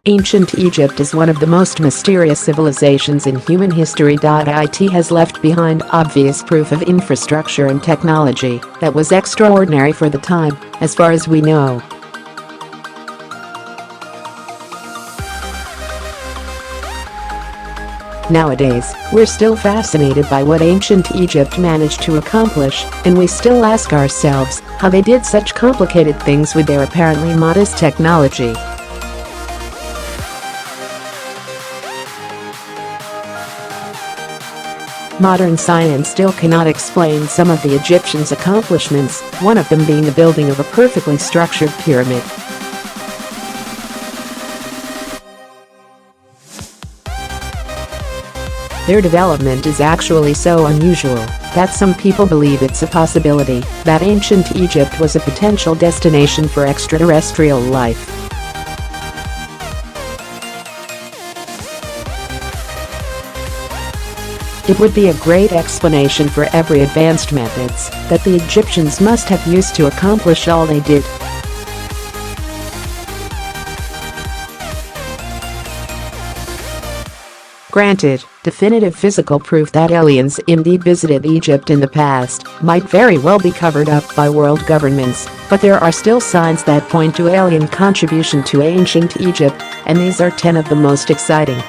Ancient Egypt is one of the most mysterious civilizations in human history. It has left behind obvious proof of infrastructure and technology that was extraordinary for the time, as far as we know. Nowadays, we're still fascinated by what ancient Egypt managed to accomplish, and we still ask ourselves how they did such complicated things with their apparently modest technology. Modern science still cannot explain some of the Egyptians' accomplishments, one of them being the building of a perfectly structured pyramid. Their development is actually so unusual that some people believe it's a possibility that ancient Egypt was a potential destination for extraterrestrial life. It would be a great explanation for every advanced methods that the Egyptians must have used to accomplish all they did. Granted, definitive physical proof that aliens indeed visited Egypt in the past might very well be covered up by world governments, but there are still signs that point to alien contribution to ancient Egypt, and these are 10 of the most exciting.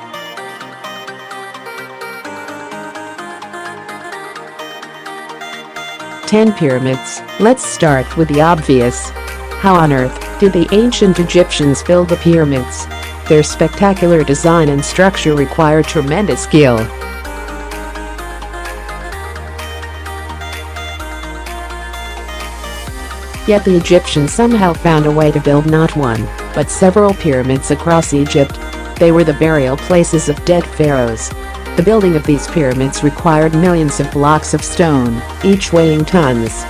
10 pyramids. Let's start with the obvious. How on earth did the ancient Egyptians build the pyramids? Their spectacular design and structure require tremendous skill. Yet the Egyptians somehow found a way to build not one, but several pyramids across Egypt. They were the burial places of dead pharaohs. The building of these pyramids required millions of blocks of stone, each weighing tons.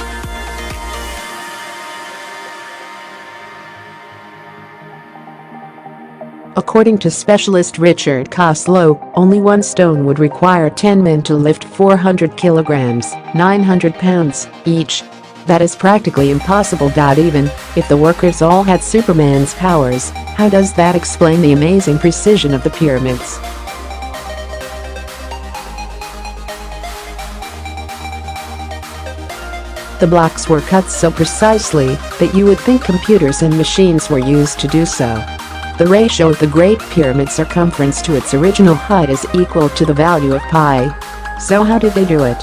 According to specialist Richard Koslow, only one stone would require 10 men to lift 400 kilograms, 900 pounds, each. That is practically impossible. Even if the workers all had Superman's powers, how does that explain the amazing precision of the pyramids? The blocks were cut so precisely that you would think computers and machines were used to do so. The ratio of the Great Pyramid's circumference to its original height is equal to the value of pi. So how did they do it?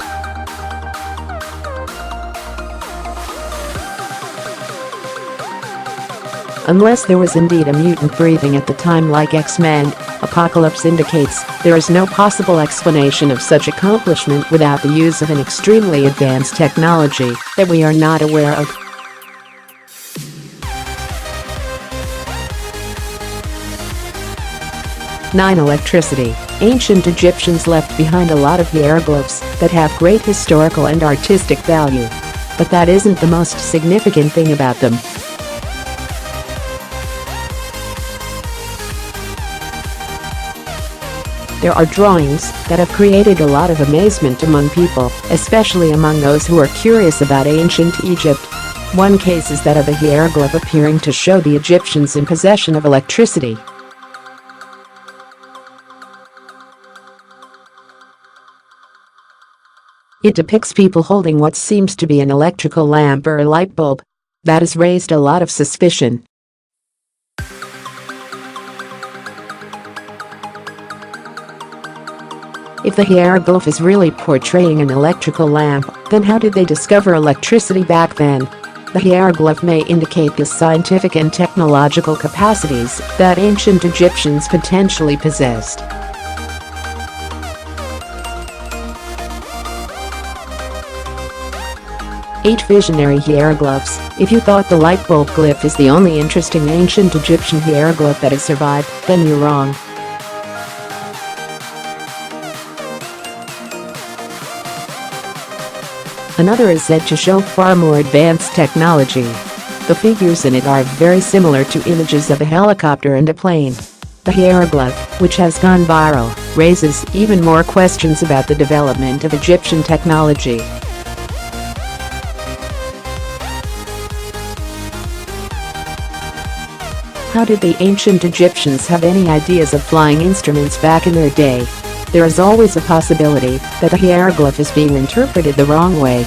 Unless there was indeed a mutant breathing at the time like X-Men, Apocalypse indicates, there is no possible explanation of such accomplishment without the use of an extremely advanced technology that we are not aware of. Electricity. Ancient Egyptians left behind a lot of hieroglyphs that have great historical and artistic value. But that isn't the most significant thing about them. There are drawings that have created a lot of amazement among people, especially among those who are curious about ancient Egypt. One case is that of a hieroglyph appearing to show the Egyptians in possession of electricity. It depicts people holding what seems to be an electrical lamp or a light bulb. That has raised a lot of suspicion. If the hieroglyph is really portraying an electrical lamp, then how did they discover electricity back then? The hieroglyph may indicate the scientific and technological capacities that ancient Egyptians potentially possessed. 8 visionary hieroglyphs. If you thought the light bulb glyph is the only interesting ancient Egyptian hieroglyph that has survived, then you're wrong. Another is said to show far more advanced technology. The figures in it are very similar to images of a helicopter and a plane. The hieroglyph, which has gone viral, raises even more questions about the development of Egyptian technology. How did the ancient Egyptians have any ideas of flying instruments back in their day? There is always a possibility that the hieroglyph is being interpreted the wrong way.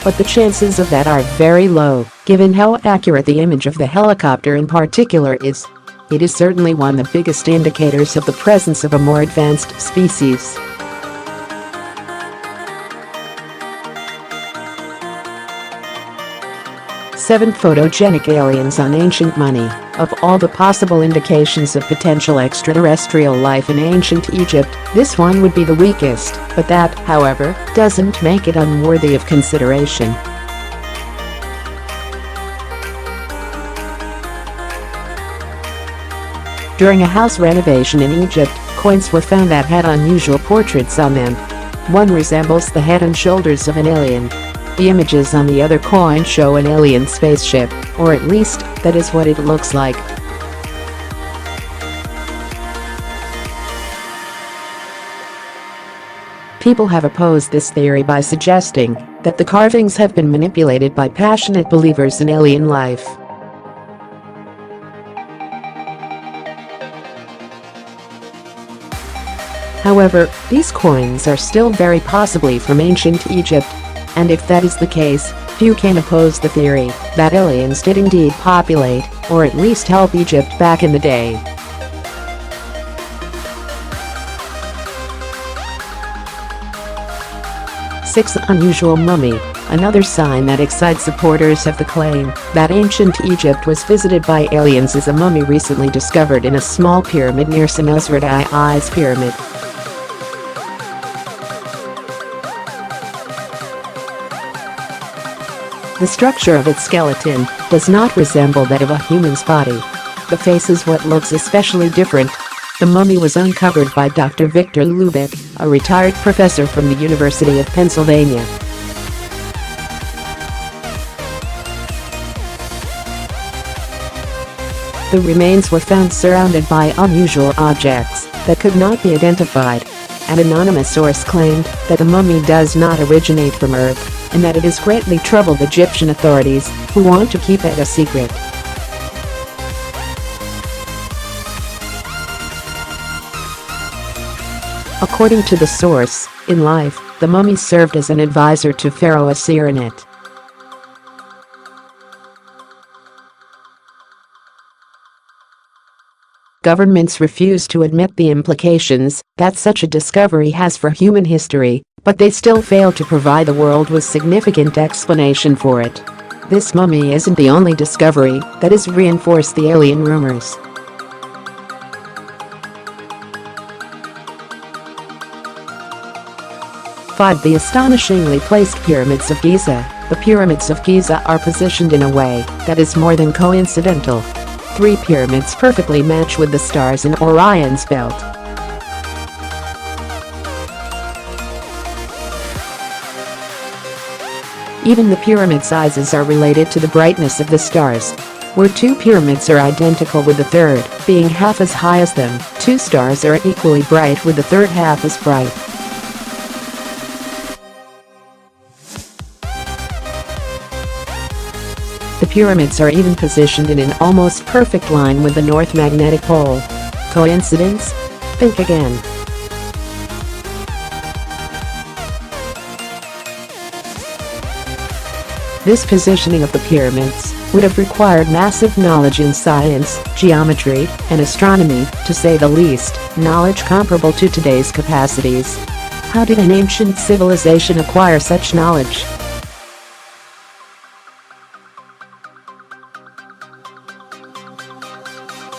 But the chances of that are very low, given how accurate the image of the helicopter in particular is. It is certainly one of the biggest indicators of the presence of a more advanced species. Seven photogenic aliens on ancient money. Of all the possible indications of potential extraterrestrial life in ancient Egypt, this one would be the weakest, but that, however, doesn't make it unworthy of consideration. During a house renovation in Egypt, coins were found that had unusual portraits on them. One resembles the head and shoulders of an alien. The images on the other coin show an alien spaceship, or at least, that is what it looks like. People have opposed this theory by suggesting that the carvings have been manipulated by passionate believers in alien life. However, these coins are still very possibly from ancient Egypt. And if that is the case, few can oppose the theory that aliens did indeed populate, or at least help Egypt back in the day. Six, unusual mummy. Another sign that excites supporters of the claim that ancient Egypt was visited by aliens is a mummy recently discovered in a small pyramid near Senusret-i's pyramid. The structure of its skeleton does not resemble that of a human's body. The face is what looks especially different. The mummy was uncovered by Dr. Victor Lubeck, a retired professor from the University of Pennsylvania. The remains were found surrounded by unusual objects that could not be identified. An anonymous source claimed that the mummy does not originate from Earth, and that it has greatly troubled Egyptian authorities, who want to keep it a secret. According to the source, in life, the mummy served as an advisor to Pharaoh Asirenet. Governments refuse to admit the implications that such a discovery has for human history, but they still fail to provide the world with significant explanation for it. This mummy isn't the only discovery that has reinforced the alien rumors. 5. The astonishingly placed pyramids of Giza. The pyramids of Giza are positioned in a way that is more than coincidental. 3 pyramids perfectly match with the stars in Orion's belt. Even the pyramid sizes are related to the brightness of the stars. Where 2 pyramids are identical with the third being half as high as them, 2 stars are equally bright with the third half as bright. The pyramids are even positioned in an almost perfect line with the North Magnetic Pole. Coincidence? Think again. This positioning of the pyramids would have required massive knowledge in science, geometry, and astronomy, to say the least, knowledge comparable to today's capacities. How did an ancient civilization acquire such knowledge?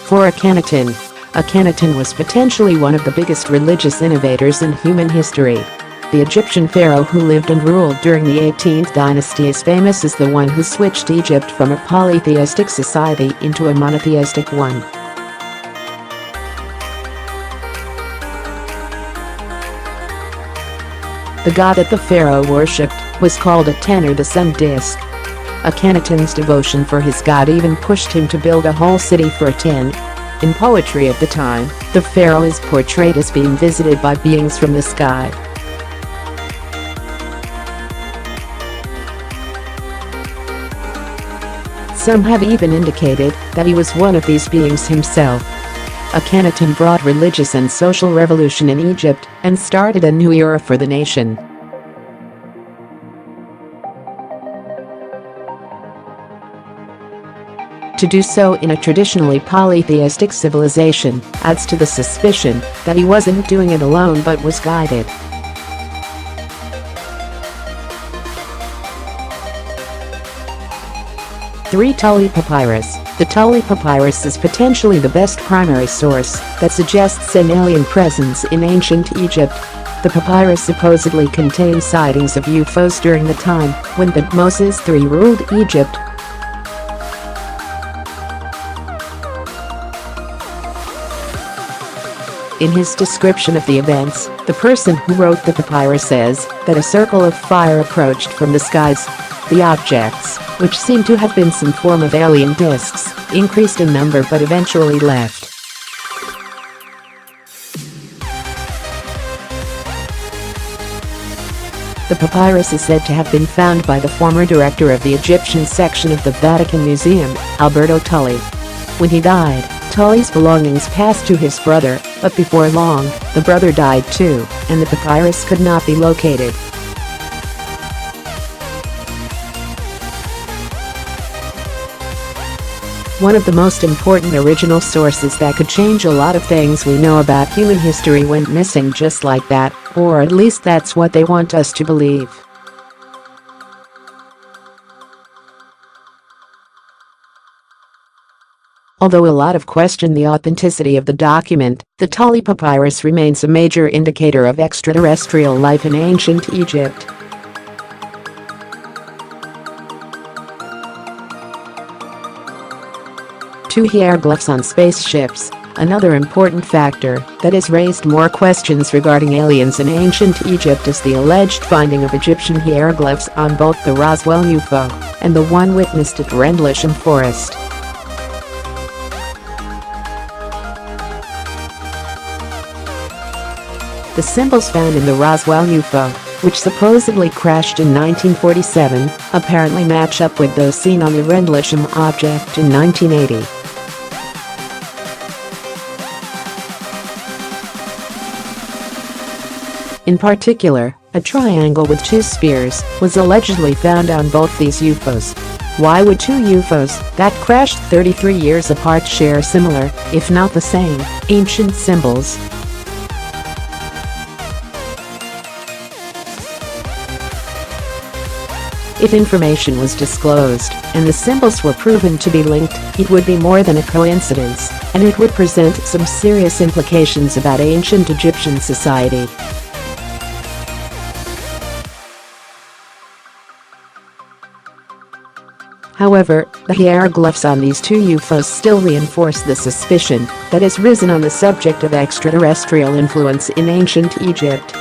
For Akhenaten was potentially one of the biggest religious innovators in human history. The Egyptian pharaoh who lived and ruled during the 18th dynasty is famous as the one who switched Egypt from a polytheistic society into a monotheistic one. The god that the pharaoh worshipped was called Aten, or the sun disk. Akhenaten's devotion for his god even pushed him to build a whole city for Aten. In poetry of the time, the pharaoh is portrayed as being visited by beings from the sky. Some have even indicated that he was one of these beings himself. Akhenaten brought religious and social revolution in Egypt and started a new era for the nation. To do so in a traditionally polytheistic civilization adds to the suspicion that he wasn't doing it alone but was guided. Tully Papyrus. The Tully Papyrus is potentially the best primary source that suggests an alien presence in ancient Egypt. The papyrus supposedly contains sightings of UFOs during the time when Thutmose III ruled Egypt. In his description of the events, the person who wrote the papyrus says that a circle of fire approached from the skies. The objects, which seem to have been some form of alien discs, increased in number but eventually left. The papyrus is said to have been found by the former director of the Egyptian section of the Vatican Museum, Alberto Tully. When he died, Tully's belongings passed to his brother, but before long, the brother died too, and the papyrus could not be located. One of the most important original sources that could change a lot of things we know about human history went missing just like that, or at least that's what they want us to believe. Although a lot have questioned the authenticity of the document, the Tully Papyrus remains a major indicator of extraterrestrial life in ancient Egypt. Two hieroglyphs on spaceships. Another important factor that has raised more questions regarding aliens in ancient Egypt is the alleged finding of Egyptian hieroglyphs on both the Roswell UFO and the one witnessed at Rendlesham Forest. The symbols found in the Roswell UFO, which supposedly crashed in 1947, apparently match up with those seen on the Rendlesham object in 1980. In particular, a triangle with two spears was allegedly found on both these UFOs. Why would two UFOs that crashed 33 years apart share similar, if not the same, ancient symbols? If information was disclosed and the symbols were proven to be linked, it would be more than a coincidence, and it would present some serious implications about ancient Egyptian society. However, the hieroglyphs on these two UFOs still reinforce the suspicion that has risen on the subject of extraterrestrial influence in ancient Egypt.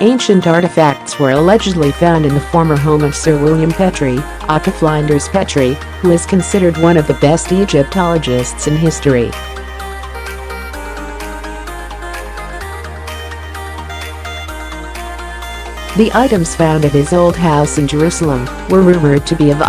Ancient artifacts were allegedly found in the former home of Sir William Petrie, aka Flinders Petrie, who is considered one of the best Egyptologists in history. The items found at his old house in Jerusalem were rumored to be of